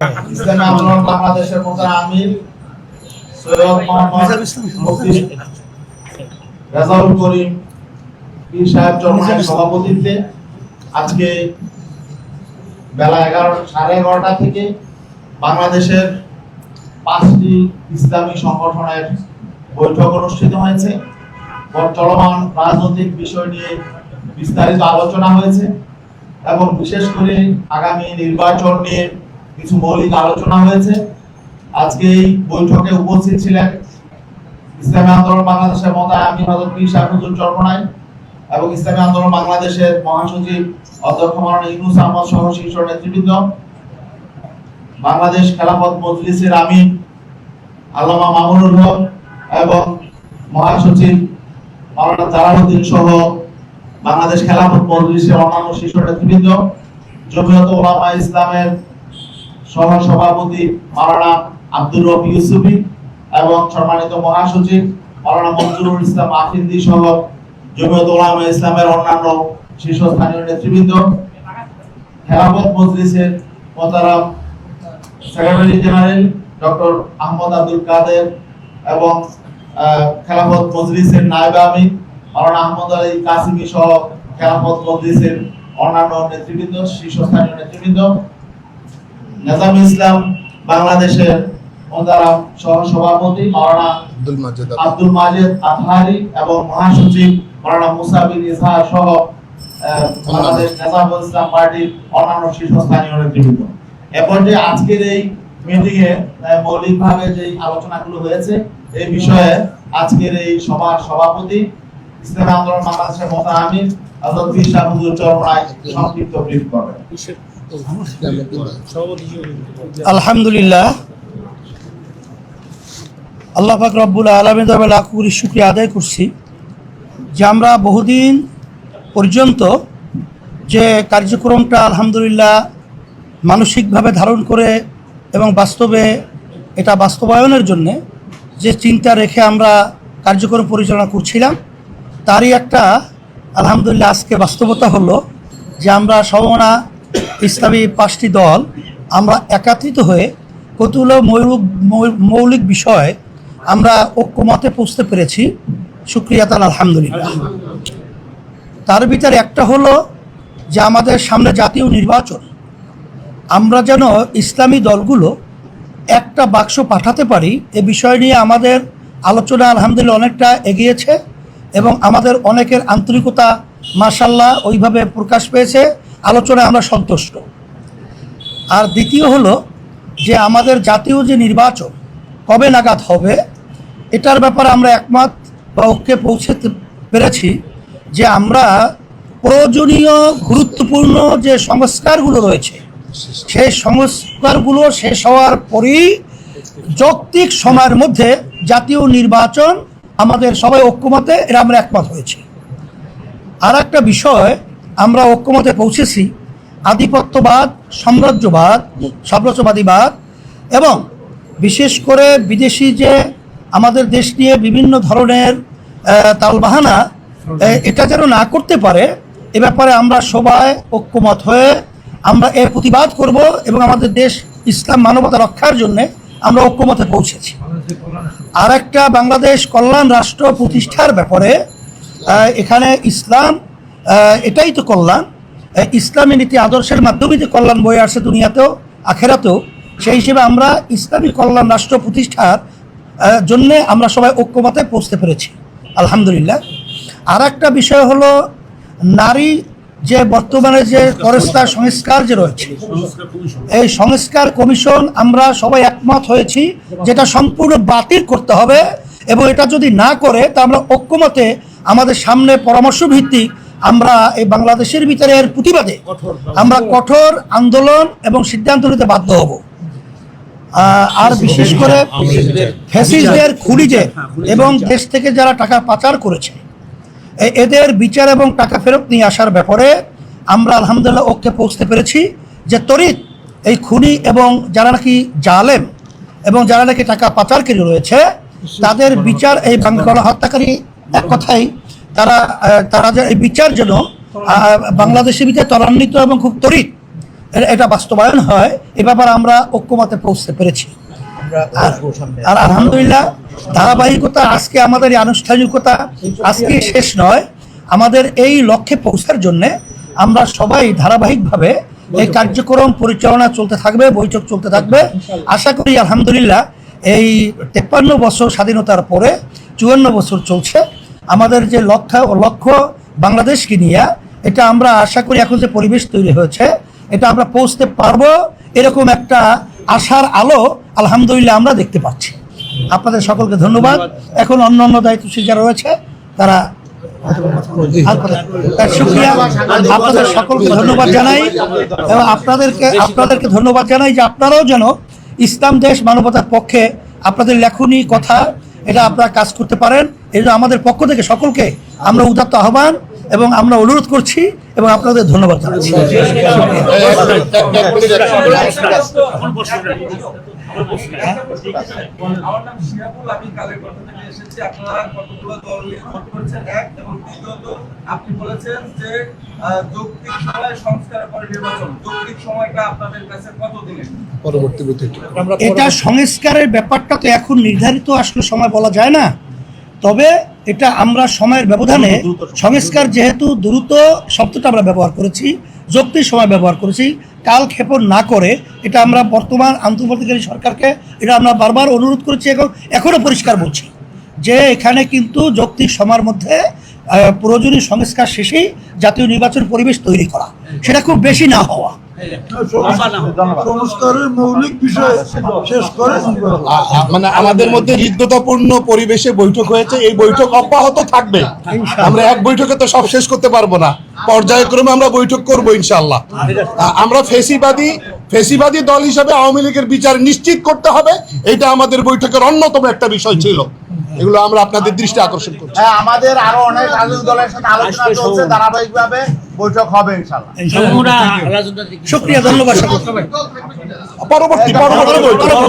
ইসলামী আন্দোলন বাংলাদেশের প্রধান আমির সৈয়দ মোহাম্মদ মুফতি রেজাউল করিম পীর সাহেব চরমনায়ের সভাপতিত্বে আজকে বেলা 11:30 থেকে বাংলাদেশের 5টি ইসলামী সংগঠনের বৈঠক অনুষ্ঠিত হয়েছে। চলমান রাজনৈতিক বিষয় নিয়ে বিস্তারিত আলোচনা হয়েছে এবং বিশেষ করে আগামী নির্বাচন নিয়ে কিছু মৌলিক আলোচনা হয়েছে। আজকে এই বৈঠকে উপস্থিত ছিলেন ইসলামী আন্দোলন বাংলাদেশের মতায় আমির হযরত পীর সাহেব হুজুর চরমনাই এবং ইসলামী আন্দোলন বাংলাদেশের মহাসচিব অধ্যক্ষ মাওলানা ইউনূস আহমদ সহ শীর্ষ নেতৃবৃন্দ, বাংলাদেশ খেলাফত মজলিসের আমির আল্লামা মামুনুল হক এবং মহাসচিব মাওলানা জালালউদ্দিন সহ বাংলাদেশ খেলাফত মজলিসের অন্যান্য শীর্ষ নেতৃবৃন্দ, জমিয়ত উলামা ইসলামের সহ সভাপতি মাওলানা আব্দুর রব ইউসুফী এবং সম্মানিত মহাসচিব মাওলানা মঞ্জুরুল ইসলাম আফিন্দি সহ জমিয়ত উলামা ইসলামের অন্যান্য শীর্ষস্থানীয় নেতৃবৃন্দ, খেলাফত মজলিসের মোহতারাম secretary general doctor Ahmad Abdul Kader এবং খেলাফত মজলিসের নায়েব আমির মাওলানা আহমদ আলী কাসিমি সহ খেলাফত মজলিসের অন্যান্য নেতৃবৃন্দ, শীর্ষস্থানীয় নেতৃবৃন্দ, নিজাম ইসলাম বাংলাদেশের মোহতারাম সহ সভাপতি মাওলানা আব্দুল মাজেদ আতহারি এবং মহাসচিব মাওলানা মুসা বিন ইজহার সহ বাংলাদেশ নিজামুল ইসলাম পার্টির অন্যান্য শীর্ষস্থানীয় নেতৃবৃন্দ। এরপর যে আজকের এই মিটিং এ মৌলিকভাবে যে আলোচনাগুলো হয়েছে এই বিষয়ে আজকের এই সভার সভাপতি ইসলামী আন্দোলন বাংলাদেশের মতায় আমির হযরত পীর সাহেব হুজুর চরমনাই সংক্ষিপ্ত ব্রিফ করবেন। আলহামদুলিল্লাহ, আল্লাহ পাক রব্বুল আলামিনের দরবারে লাখ কোটি শুকরিয়া আদায় করছি যে আমরা বহুদিন পর্যন্ত যে কার্যক্রমটা আলহামদুলিল্লাহ মানসিকভাবে ধারণ করে এবং বাস্তবে এটা বাস্তবায়নের জন্য যে চিন্তা রেখে আমরা কার্যক্রম পরিচালনা করছিলাম তারই একটা আলহামদুলিল্লাহ আজকে বাস্তবতা হলো যে আমরা সমমনা ইসলামী 5টি দল আমরা একত্রিত হয়ে কতগুলো মৌলিক বিষয় আমরা ঐক্যমতে পৌঁছতে পেরেছি। শুকরিয়া তাআলা আলহামদুলিল্লাহ। তার ভিতরে একটা হলো যে আমাদের সামনে জাতীয় নির্বাচন, আমরা যেন ইসলামী দলগুলো একটা বাক্স পাঠাতে পারি এ বিষয় নিয়ে আমাদের আলোচনা আলহামদুলিল্লাহ অনেকটা এগিয়েছে এবং আমাদের অনেকের আন্তরিকতা মাশাআল্লাহ ওইভাবে প্রকাশ পেয়েছে, আলোচনায় আমরা সন্তুষ্ট। আর দ্বিতীয় হলো যে আমাদের জাতীয় যে নির্বাচন কবে নাগাদ হবে এটার ব্যাপারে আমরা একমত বা ঐক্যে পৌঁছতে পেরেছি যে আমরা প্রয়োজনীয় গুরুত্বপূর্ণ যে সংস্কারগুলো রয়েছে সেই সংস্কারগুলো শেষ হওয়ার পরেই যৌক্তিক সময়ের মধ্যে জাতীয় নির্বাচন আমাদের সবাই ঐক্যমতে এরা আমরা একমত হয়েছি। আর একটা বিষয় আমরা ঐক্যমতে পৌঁছেছি, আধিপত্যবাদ, সাম্রাজ্যবাদীবাদ এবং বিশেষ করে বিদেশি যে আমাদের দেশ নিয়ে বিভিন্ন ধরনের তালবাহানা এটা যেন না করতে পারে এ ব্যাপারে আমরা সবাই ঐক্যমত হয়ে আমরা এর প্রতিবাদ করব এবং আমাদের দেশ ইসলাম মানবতা রক্ষার জন্য আমরা ঐক্যমতে পৌঁছেছি। আর একটা বাংলাদেশ কল্যাণ রাষ্ট্র প্রতিষ্ঠার ব্যাপারে এখানে ইসলাম এটাই তো কল্যাণ, ইসলামী নীতি আদর্শের মাধ্যমে যে কল্যাণ বয়ে আসছে দুনিয়াতেও আখেরাতেও, সেই হিসেবে আমরা ইসলামী কল্যাণ রাষ্ট্র প্রতিষ্ঠার জন্যে আমরা সবাই ঐক্যমতে পৌঁছতে পেরেছি আলহামদুলিল্লাহ। আর একটা বিষয় হলো নারী যে বর্তমানে যে পরস্তার সংস্কার যে রয়েছে এই সংস্কার কমিশন আমরা সবাই একমত হয়েছি যেটা সম্পূর্ণ বাতিল করতে হবে এবং এটা যদি না করে তা আমরা ঐক্যমতে আমাদের সামনে পরামর্শ ভিত্তিক আমরা এই বাংলাদেশের ভিতরে এর প্রতিবাদে আমরা কঠোর আন্দোলন এবং সিদ্ধান্ত নিতে বাধ্য হব। আর বিশেষ করে ফ্যাসিস্টদের খুলিজে এবং দেশ থেকে যারা টাকা পাচার করেছে এদের বিচার এবং টাকা ফেরত নিয়ে আসার ব্যাপারে আমরা আলহামদুলিল্লাহ ঐক্যে পৌঁছতে পেরেছি যে ত্বরিত এই খুনি এবং যারা নাকি জালেম এবং যারা নাকি টাকা পাচারকারী রয়েছে তাদের বিচার, এই গণহত্যাকারী এক কথাই তারা যে এই বিচার যেন বাংলাদেশের ভিতরে ত্বরান্বিত এবং খুব ত্বরিত এটা বাস্তবায়ন হয়, এ ব্যাপারে আমরা ঐক্যমতে পৌঁছতে পেরেছি। আর আলহামদুলিল্লাহ ধারাবাহিকতা, আজকে আমাদের এই আনুষ্ঠানিকতা আজকে শেষ নয়, আমাদের এই লক্ষ্যে পৌঁছার জন্যে আমরা সবাই ধারাবাহিকভাবে এই কার্যক্রম পরিচালনা চলতে থাকবে, বৈঠক চলতে থাকবে। আশা করি আলহামদুলিল্লাহ এই 53 বছর স্বাধীনতার পরে 54 বছর চলছে আমাদের যে লক্ষ্য বাংলাদেশকে নিয়ে, এটা আমরা আশা করি এখন যে পরিবেশ তৈরি হয়েছে এটা আমরা পৌঁছতে পারবো, এরকম একটা আশার আলো আলহামদুলিল্লাহ আমরা দেখতে পাচ্ছি। আপনাদের সকলকে ধন্যবাদ। এখন অন্য দায়িত্বশীল যারা রয়েছে তারা শুকরিয়া, আপনাদের সকলকে ধন্যবাদ জানাই এবং আপনাদেরকে ধন্যবাদ জানাই যে আপনারাও যেন ইসলাম দেশ মানবতার পক্ষে আপনাদের লেখনী কথা এটা আপনারা কাজ করতে পারেন। এই জন্য আমাদের পক্ষ থেকে সকলকে আমরা উদাত্ত আহ্বান এবং আমরা অনুরোধ করছি এবং আপনাদের ধন্যবাদ জানাচ্ছি। আমার নাম শিহাবুল, আমি কালেরকোট থেকে এসেছি। আপনারা কতগুলো দল নিয়ে ভোট করেছেন, এক, এবং দ্বিতীয়ত আপনি বলেছেন যে যৌক্তিক সময় সংস্কারের পরে নির্বাচন, যৌক্তিক সময়টা আপনাদের কাছে কত দিনের পরবর্তী এটা সংস্কারের ব্যাপারটা তো এখন নির্ধারিত আসলে সময় বলা যায় না, তবে এটা আমরা সময়ের ব্যবধানে সংস্কার যেহেতু দ্রুত শব্দটা আমরা ব্যবহার করেছি, যৌক্তিক সময় ব্যবহার করেছি, কালক্ষেপণ না করে এটা আমরা বর্তমান আন্তর্বর্তীকালীন সরকারকে এটা আমরা বারবার অনুরোধ করেছি, এখনও পরিষ্কার বলছি যে এখানে কিন্তু যৌক্তিক সময়ের মধ্যে প্রয়োজনীয় সংস্কার শেষেই জাতীয় নির্বাচন পরিবেশ তৈরি করা, সেটা খুব বেশি না হওয়া। সংস্কারের মৌলিক বিষয় শেষ করে মানে আমাদের মধ্যে হৃদ্যতাপূর্ণ পরিবেশে বৈঠক হয়েছে, এই বৈঠক অব্যাহত থাকবে। আমরা এক বৈঠকে তো সব শেষ করতে পারবো না, পর্যায়ক্রমে আমরা বৈঠক করবো ইনশাআল্লাহ। আমরা ফেসিবাদী দল হিসেবে আওয়ামী লীগের বিচার নিশ্চিত করতে হবে, এটা আমাদের বৈঠকের অন্যতম একটা বিষয় ছিল। এগুলো আমরা আপনাদের দৃষ্টি আকর্ষণ করছি। আমাদের আরো অনেক রাজনৈতিক দলের সাথে আলোচনা চলছে, ধারাবাহিকভাবে বৈঠক হবে ইনশাআল্লাহ। শুকরিয়া, ধন্যবাদ। পরবর্তী বৈঠক